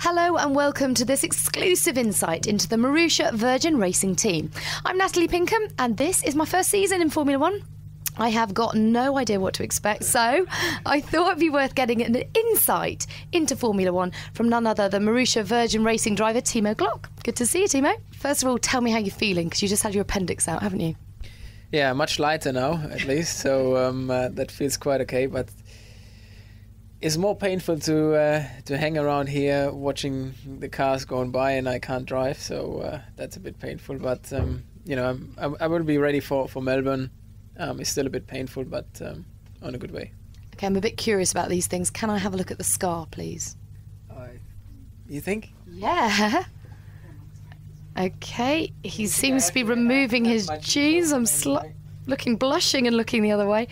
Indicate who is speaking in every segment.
Speaker 1: Hello and welcome to this exclusive insight into the Marussia Virgin Racing team. I'm Natalie Pinkham and this is my first season in Formula One. I have got no idea what to expect, so I thought it'd be worth getting an insight into Formula One from none other than Marussia Virgin Racing driver Timo Glock. Good to see you, Timo. First of all, tell me how you're feeling, because you just had your appendix out, haven't you?
Speaker 2: Yeah, much lighter now, at least, so that feels quite okay, but it's more painful to hang around here watching the cars going by and I can't drive, so that's a bit painful. But I will be ready for Melbourne. It's still a bit painful, but on a good way.
Speaker 1: Okay, I'm a bit curious about these things. Can I have a look at the scar, please?
Speaker 2: You think?
Speaker 1: Yeah. Okay, he seems to be removing his jeans. I'm looking blushing and looking the other way.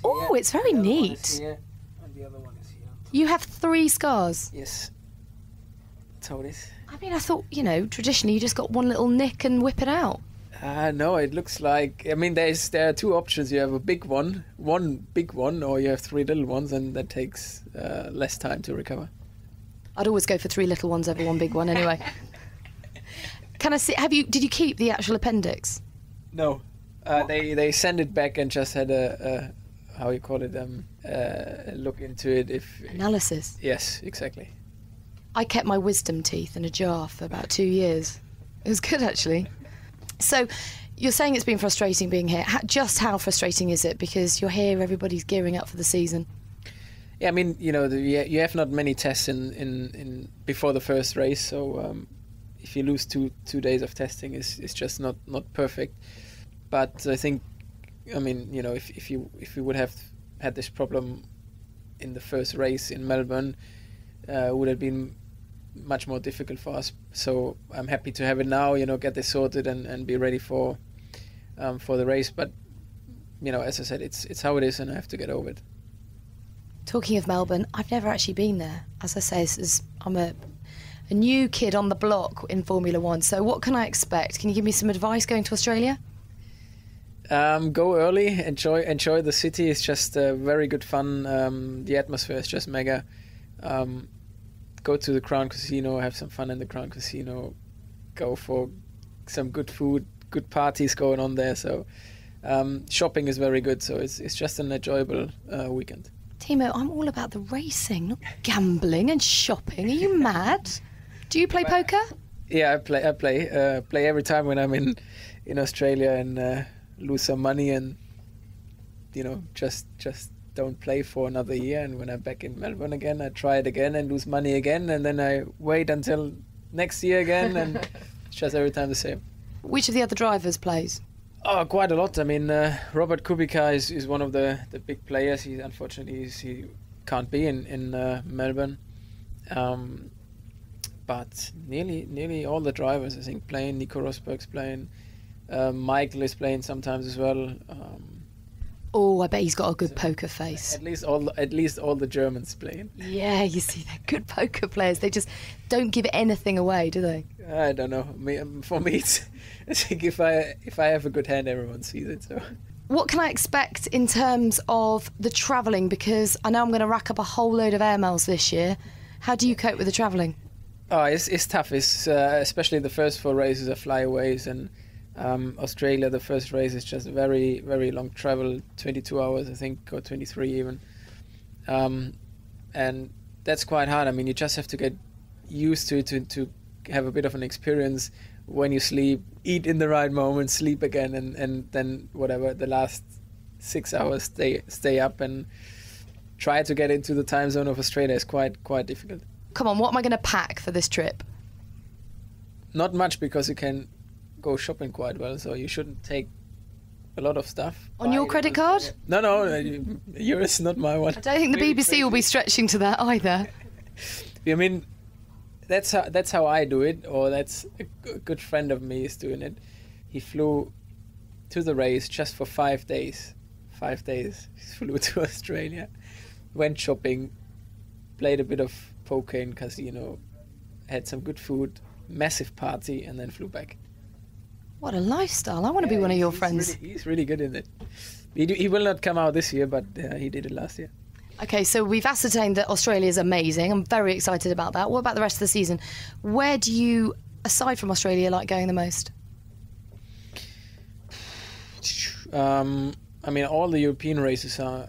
Speaker 1: Oh, it's very neat.
Speaker 2: The other one is here.
Speaker 1: You have 3 scars?
Speaker 2: Yes. That's how it is.
Speaker 1: I mean, I thought, traditionally you just got one little nick and whip it out.
Speaker 2: No, it looks like... I mean, there are 2 options. You have a big one big one, or you have 3 little ones, and that takes less time to recover.
Speaker 1: I'd always go for 3 little ones over 1 big one anyway. Can I see... Did you keep the actual appendix?
Speaker 2: No. They sent it back and just had a how you call it, look into it.
Speaker 1: Analysis?
Speaker 2: Yes, exactly.
Speaker 1: I kept my wisdom teeth in a jar for about 2 years. It was good, actually. So, you're saying it's been frustrating being here. Just how frustrating is it? Because you're here, everybody's gearing up for the season. Yeah,
Speaker 2: I mean, you have not many tests in before the first race, so if you lose two days of testing, it's just not perfect. But I think, I mean, if we would have had this problem in the first race in Melbourne, it would have been much more difficult for us. So I'm happy to have it now, get this sorted and be ready for the race. But, as I said, it's how it is and I have to get over it.
Speaker 1: Talking of Melbourne, I've never actually been there. As I say, I'm a new kid on the block in Formula One. So what can I expect? Can you give me some advice going to Australia?
Speaker 2: Go early, enjoy the city. It's just very good fun. The atmosphere is just mega. Go to the Crown Casino, have some fun in the Crown Casino. Go for some good food, good parties going on there. So shopping is very good. So it's just an enjoyable weekend.
Speaker 1: Timo, I'm all about the racing, not gambling and shopping. Are you mad? Do you play poker?
Speaker 2: Yeah, I play every time when I'm in Australia and lose some money and just don't play for another year, and when I'm back in Melbourne again I try it again and lose money again, and then I wait until next year again, and it's just every time the same.
Speaker 1: Which of the other drivers plays?
Speaker 2: Oh, quite a lot. I mean, Robert Kubica is one of the big players. He unfortunately he can't be in Melbourne, but nearly all the drivers I think playing. Nico Rosberg's playing. Michael is playing sometimes as well.
Speaker 1: I bet he's got a good poker face.
Speaker 2: At least all the Germans playing.
Speaker 1: Yeah, you see, they're good poker players. They just don't give anything away, do they?
Speaker 2: I don't know. For me, I think if I have a good hand, everyone sees it. So.
Speaker 1: What can I expect in terms of the travelling? Because I know I'm going to rack up a whole load of air miles this year. How do you cope with the travelling?
Speaker 2: Oh, it's tough. It's especially the first 4 races are flyaways, and Australia, the first race is just very, very long travel, 22 hours, I think, or 23 even. And that's quite hard. I mean, you just have to get used to it to have a bit of an experience when you sleep, eat in the right moment, sleep again, and then whatever, the last 6 hours stay up and try to get into the time zone of Australia is quite difficult.
Speaker 1: Come on, what am I going to pack for this trip?
Speaker 2: Not much, because you can go shopping quite well, so you shouldn't take a lot of stuff.
Speaker 1: On your credit card?
Speaker 2: No, yours, not my one.
Speaker 1: I don't think the BBC will be stretching to that either.
Speaker 2: I mean, that's how I do it, or that's a good friend of me is doing it. He flew to the race just for 5 days. 5 days. He flew to Australia, went shopping, played a bit of poker in casino, had some good food, massive party, and then flew back.
Speaker 1: What a lifestyle. I want to be one of your friends.
Speaker 2: He's really good in it. He will not come out this year, but he did it last year.
Speaker 1: Okay, so we've ascertained that Australia is amazing. I'm very excited about that. What about the rest of the season? Where do you, aside from Australia, like going the most?
Speaker 2: I mean, all the European races are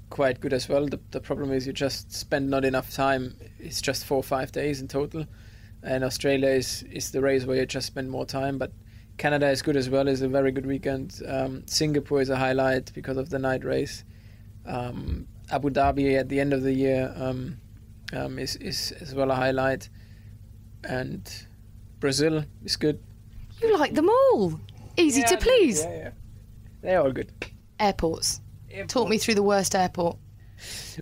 Speaker 2: quite good as well. The problem is you just spend not enough time. It's just 4 or 5 days in total. And Australia is the race where you just spend more time. But Canada is good as well. It's a very good weekend. Singapore is a highlight because of the night race. Abu Dhabi at the end of the year is as well a highlight. And Brazil is good.
Speaker 1: You like them all. Easy to please.
Speaker 2: Yeah. They're all good.
Speaker 1: Airports. Talk me through the worst airport.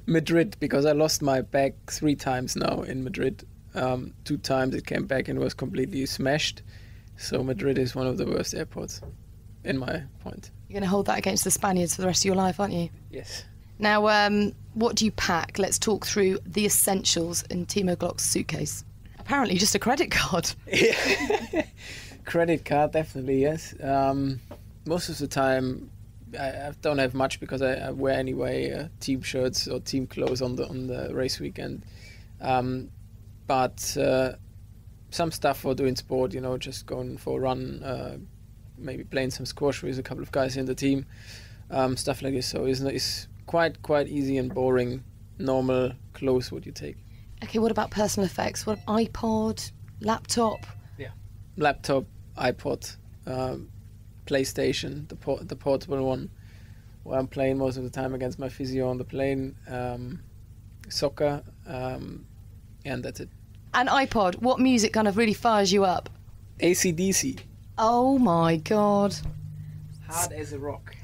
Speaker 2: Madrid, because I lost my bag 3 times now in Madrid. 2 times it came back and was completely smashed. So Madrid is one of the worst airports, in my point.
Speaker 1: You're going to hold that against the Spaniards for the rest of your life, aren't you?
Speaker 2: Yes.
Speaker 1: Now, what do you pack? Let's talk through the essentials in Timo Glock's suitcase. Apparently just a credit card.
Speaker 2: Yeah. Credit card, definitely, yes. Most of the time, I don't have much because I wear anyway team shirts or team clothes on the race weekend. But some stuff for doing sport, just going for a run, maybe playing some squash with a couple of guys in the team, stuff like this. So it's quite easy and boring, normal clothes what you take. Okay,
Speaker 1: what about personal effects? What iPod, laptop?
Speaker 2: Yeah, laptop, iPod. PlayStation, the portable one, where I'm playing most of the time against my physio on the plane, soccer, and that's it.
Speaker 1: An iPod, what music kind of really fires you up?
Speaker 2: AC/DC.
Speaker 1: Oh my God.
Speaker 2: Hard as a Rock,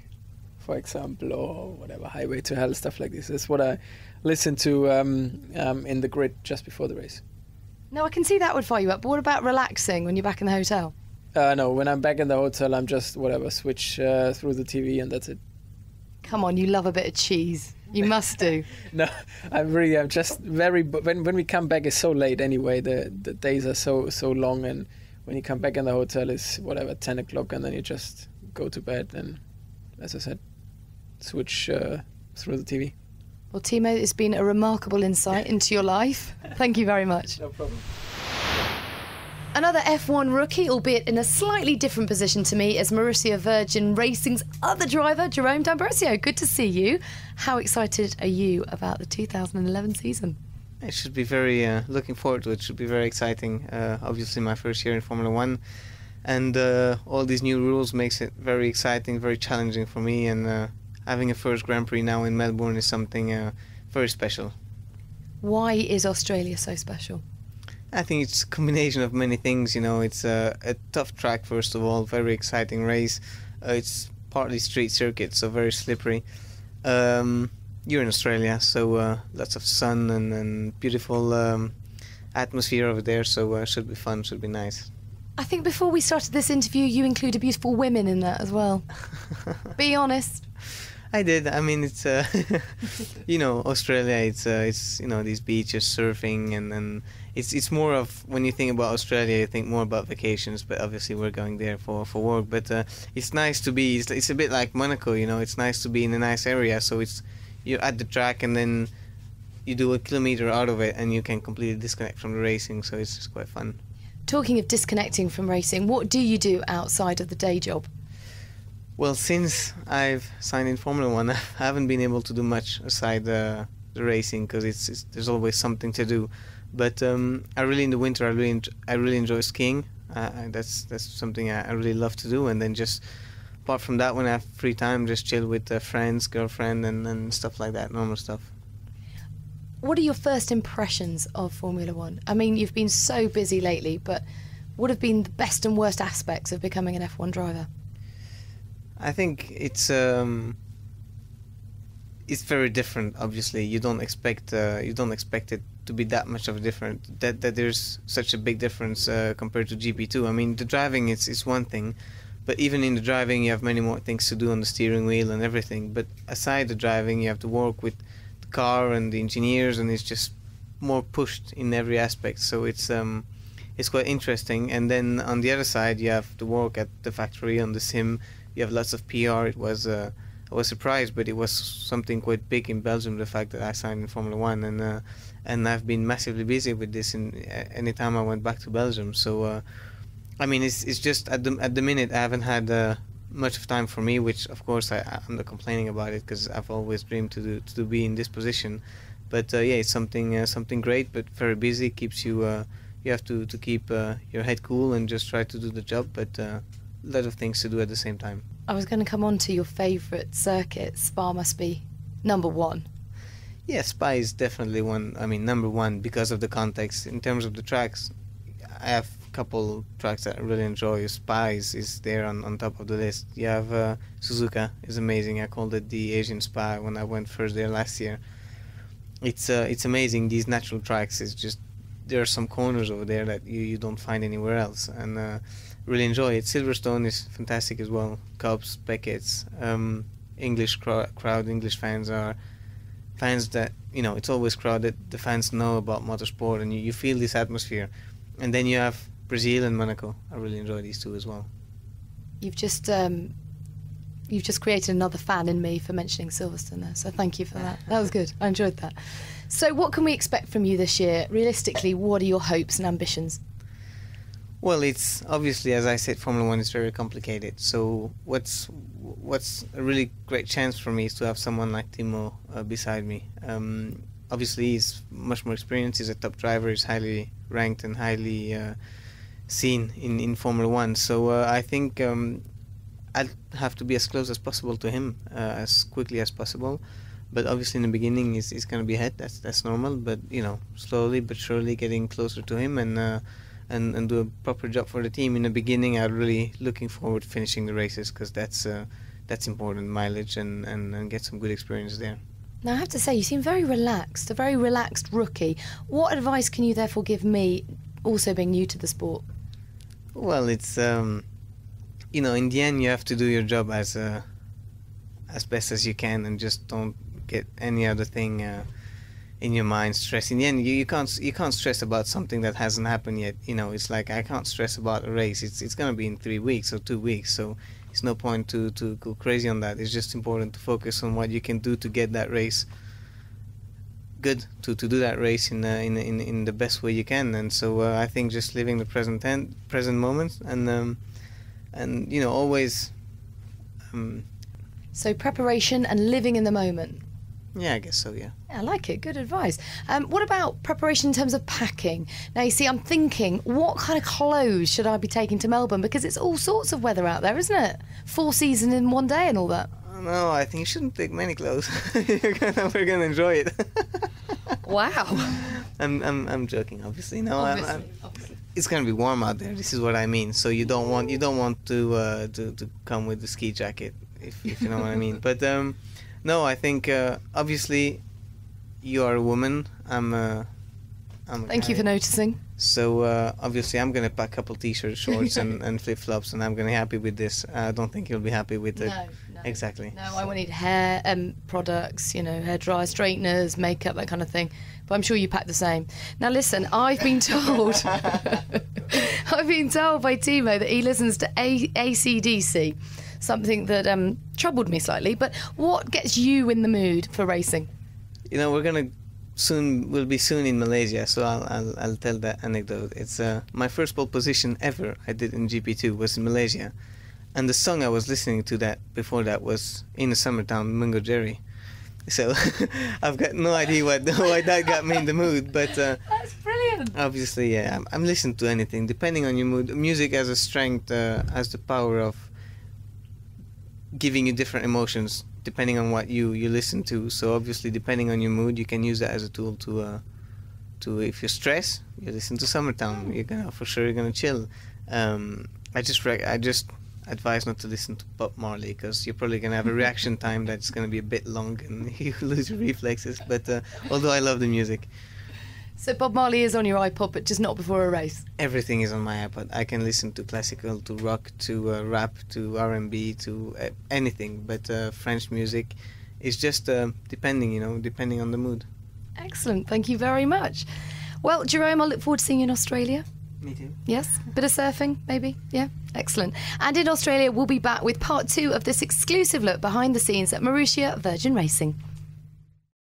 Speaker 2: for example, or whatever, Highway to Hell, stuff like this. That's what I listen to in the grid just before the race.
Speaker 1: No, I can see that would fire you up, but what about relaxing when you're back in the hotel?
Speaker 2: No, when I'm back in the hotel, I'm just switch through the TV and that's it.
Speaker 1: Come on, you love a bit of cheese. You must do.
Speaker 2: No, I'm just very. When we come back, it's so late anyway. The days are so long, and when you come back in the hotel, it's 10 o'clock, and then you just go to bed and, as I said, switch through the TV.
Speaker 1: Well, Timo, it's been a remarkable insight into your life. Thank you very much.
Speaker 2: No problem.
Speaker 1: Another F1 rookie, albeit in a slightly different position to me, as Marussia Virgin Racing's other driver, Jerome D'Ambrosio. Good to see you. How excited are you about the 2011 season?
Speaker 3: It should be very, looking forward to it. It should be very exciting. Obviously my first year in Formula 1. And all these new rules makes it very exciting, very challenging for me. And having a first Grand Prix now in Melbourne is something very special.
Speaker 1: Why is Australia so special?
Speaker 3: I think it's a combination of many things. It's a tough track, first of all, very exciting race. It's partly street circuit, so very slippery. You're in Australia, so lots of sun and beautiful atmosphere over there, so should be fun, should be nice.
Speaker 1: I think before we started this interview, you included beautiful women in that as well. Be honest.
Speaker 3: I did. I mean, it's Australia. It's these beaches, surfing, and it's more of, when you think about Australia, you think more about vacations. But obviously, we're going there for work. But it's nice to be. It's a bit like Monaco. It's nice to be in a nice area. So you're at the track, and then you do a kilometer out of it, and you can completely disconnect from the racing. So it's just quite fun.
Speaker 1: Talking of disconnecting from racing, what do you do outside of the day job?
Speaker 3: Well, since I've signed in Formula 1, I haven't been able to do much aside the racing, because there's always something to do. But I really, in the winter, I really enjoy skiing. That's something I really love to do. And then just apart from that, when I have free time, just chill with friends, girlfriend, and stuff like that, normal stuff.
Speaker 1: What are your first impressions of Formula 1? I mean, you've been so busy lately, but what have been the best and worst aspects of becoming an F1 driver?
Speaker 3: I think it's very different. Obviously, you don't expect it to be that much of a difference. That there's such a big difference compared to GP2. I mean, the driving is one thing, but even in the driving, you have many more things to do on the steering wheel and everything. But aside the driving, you have to work with the car and the engineers, and it's just more pushed in every aspect. So it's quite interesting. And then on the other side, you have to work at the factory on the sim. You have lots of PR. It was I was surprised, but it was something quite big in Belgium, the fact that I signed in Formula One, and I've been massively busy with this any time I went back to Belgium. So I mean, it's just at the minute I haven't had much of time for me, which of course I'm not complaining about it, because I've always dreamed to be in this position. But yeah, it's something great, but very busy. Keeps you you have to keep your head cool and just try to do the job, but a lot of things to do at the same time.
Speaker 1: I was going to come on to your favourite circuit. Spa must be number one.
Speaker 3: Yeah, Spa is definitely one. I mean, number one because of the context. In terms of the tracks, I have a couple tracks that I really enjoy. Spa is there on top of the list. You have Suzuka is amazing. I called it the Asian Spa when I went first there last year. It's amazing. These natural tracks is just, there are some corners over there that you don't find anywhere else, and really enjoy it. Silverstone is fantastic as well. Cubs, Beckett's, English crowd, English fans are fans that, you know, it's always crowded. The fans know about motorsport, and you feel this atmosphere. And then you have Brazil and Monaco. I really enjoy these two as well.
Speaker 1: You've just created another fan in me for mentioning Silverstone there, so thank you for that. That was good. I enjoyed that. So what can we expect from you this year? Realistically, what are your hopes and ambitions?
Speaker 3: Well, it's obviously, as I said, Formula One is very complicated. So what's a really great chance for me is to have someone like Timo beside me. Obviously, he's much more experienced. He's a top driver. He's highly ranked and highly seen in Formula One. So I think I'll have to be as close as possible to him, as quickly as possible. But obviously, in the beginning, he's going to be ahead. That's normal. But you know, slowly but surely, getting closer to him and do a proper job for the team. In the beginning, I'm really looking forward to finishing the races, because that's important, mileage, and get some good experience there.
Speaker 1: Now, I have to say, you seem very relaxed, a very relaxed rookie. What advice can you therefore give me, also being new to the sport?
Speaker 3: Well, it's you know, in the end, you have to do your job as best as you can, and just don't get any other thing in your mind, stress. In the end, you can't stress about something that hasn't happened yet. You know, it's like I can't stress about a race. It's gonna be in 3 weeks or 2 weeks, so it's no point to go crazy on that. It's just important to focus on what you can do to get that race good, to do that race in the best way you can. And so I think just living the present moment, and you know, always.
Speaker 1: So preparation and living in the moment.
Speaker 3: Yeah, I guess so, yeah.
Speaker 1: I like it. Good advice. What about preparation in terms of packing? Now, you see, I'm thinking, what kind of clothes should I be taking to Melbourne? Because it's all sorts of weather out there, isn't it? 4 seasons in one day and all that.
Speaker 3: No, I think you shouldn't take many clothes. We're gonna enjoy it.
Speaker 1: Wow.
Speaker 3: I'm joking, obviously. No,
Speaker 1: Obviously.
Speaker 3: it's gonna be warm out there. This is what I mean. So you don't want to come with the ski jacket, if you know what I mean. But no, I think obviously you are a woman. I'm a
Speaker 1: Thank
Speaker 3: guy.
Speaker 1: you for noticing.
Speaker 3: So obviously I'm gonna pack a couple t-shirts, shorts, and flip-flops, and I'm gonna be happy with this. I don't think you'll be happy with it.
Speaker 1: No.
Speaker 3: Exactly.
Speaker 1: No, I will need hair products, you know, hair dry, straighteners, makeup, that kind of thing. But I'm sure you pack the same. Now, listen, I've been told by Timo that he listens to AC/DC, something that troubled me slightly. But what gets you in the mood for racing?
Speaker 3: You know, we'll be soon in Malaysia, so I'll tell that anecdote. It's my first pole position ever I did in GP2 was in Malaysia, and the song I was listening to before that was In the Summertime, Mungo Jerry. So I've got no idea why that got me in the mood, but
Speaker 1: That's brilliant.
Speaker 3: obviously, yeah, I'm listening to anything depending on your mood. Music has a strength, has the power of giving you different emotions depending on what you listen to. So obviously, depending on your mood, you can use that as a tool to if you're stressed, you listen to Summertime. You're gonna chill. I just advise not to listen to Bob Marley, because you're probably gonna have a reaction time that's gonna be a bit long and you lose your reflexes. But although I love the music.
Speaker 1: So Bob Marley is on your iPod, but just not before a race.
Speaker 3: Everything is on my iPod. I can listen to classical, to rock, to rap, to R&B, to anything. But French music is just depending on the mood.
Speaker 1: Excellent. Thank you very much. Well, Jerome, I look forward to seeing you in Australia.
Speaker 3: Me too.
Speaker 1: Yes? Bit of surfing, maybe? Yeah? Excellent. And in Australia, we'll be back with part 2 of this exclusive look behind the scenes at Marussia Virgin Racing.